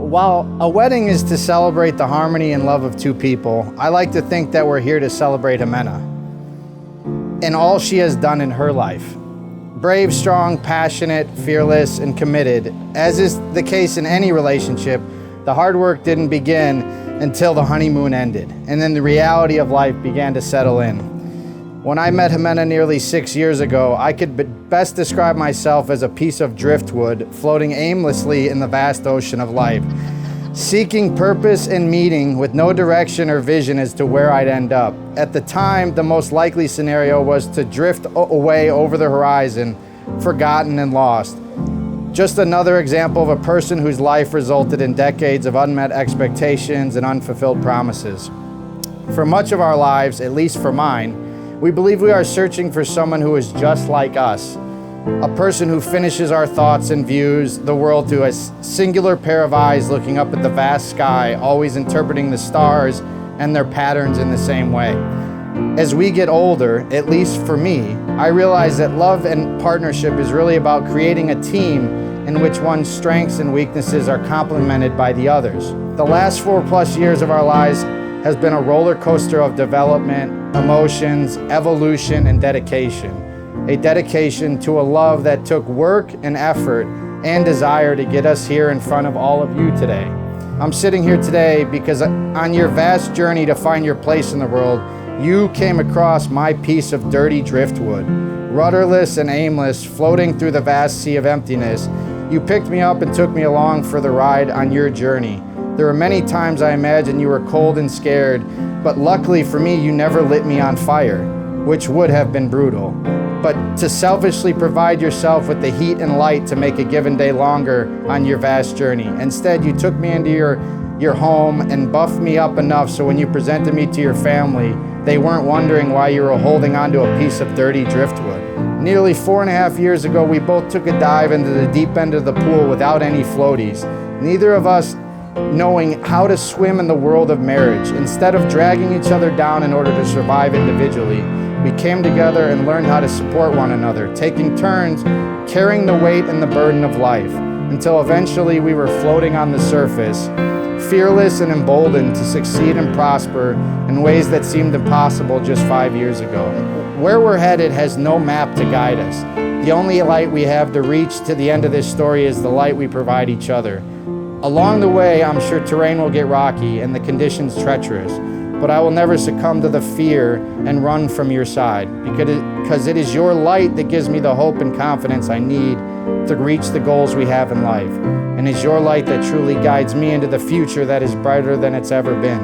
While a wedding is to celebrate the harmony and love of two people, I like to think that we're here to celebrate Jimena and all she has done in her life. Brave, strong, passionate, fearless, and committed. As is the case in any relationship, the hard work didn't begin until the honeymoon ended, and then the reality of life began to settle in. When I met Jimena nearly 6 years ago, I could best describe myself as a piece of driftwood floating aimlessly in the vast ocean of life, seeking purpose and meaning with no direction or vision as to where I'd end up. At the time, the most likely scenario was to drift away over the horizon, forgotten and lost. Just another example of a person whose life resulted in decades of unmet expectations and unfulfilled promises. For much of our lives, at least for mine, we believe we are searching for someone who is just like us, a person who finishes our thoughts and views the world through a singular pair of eyes looking up at the vast sky, always interpreting the stars and their patterns in the same way. As we get older, at least for me, I realize that love and partnership is really about creating a team in which one's strengths and weaknesses are complemented by the others. The last 4+ years of our lives has been a roller coaster of development, emotions, evolution, and dedication. A dedication to a love that took work and effort and desire to get us here in front of all of you today. I'm sitting here today because on your vast journey to find your place in the world, you came across my piece of dirty driftwood. Rudderless and aimless, floating through the vast sea of emptiness, you picked me up and took me along for the ride on your journey. There were many times I imagined you were cold and scared, but luckily for me, you never lit me on fire, which would have been brutal. But to selfishly provide yourself with the heat and light to make a given day longer on your vast journey. Instead, you took me into your home and buffed me up enough so when you presented me to your family, they weren't wondering why you were holding onto a piece of dirty driftwood. Nearly 4.5 years ago, we both took a dive into the deep end of the pool without any floaties. Neither of us knowing how to swim in the world of marriage. Instead of dragging each other down in order to survive individually, we came together and learned how to support one another, taking turns carrying the weight and the burden of life, until eventually we were floating on the surface, fearless and emboldened to succeed and prosper in ways that seemed impossible just 5 years ago. Where we're headed has no map to guide us. The only light we have to reach to the end of this story is the light we provide each other. Along the way, I'm sure terrain will get rocky and the conditions treacherous, but I will never succumb to the fear and run from your side, because it is your light that gives me the hope and confidence I need to reach the goals we have in life, and it's your light that truly guides me into the future that is brighter than it's ever been.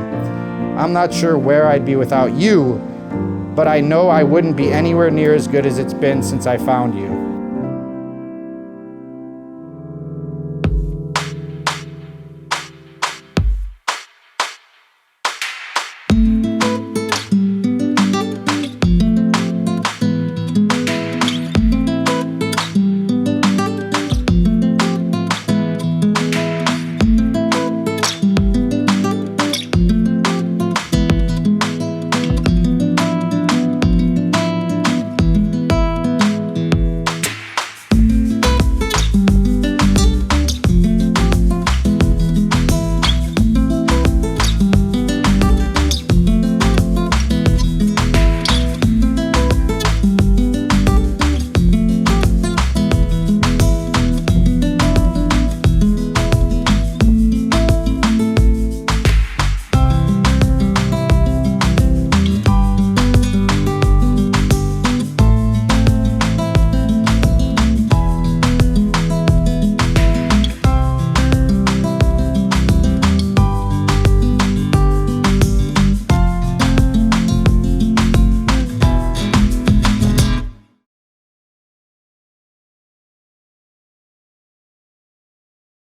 I'm not sure where I'd be without you, but I know I wouldn't be anywhere near as good as it's been since I found you.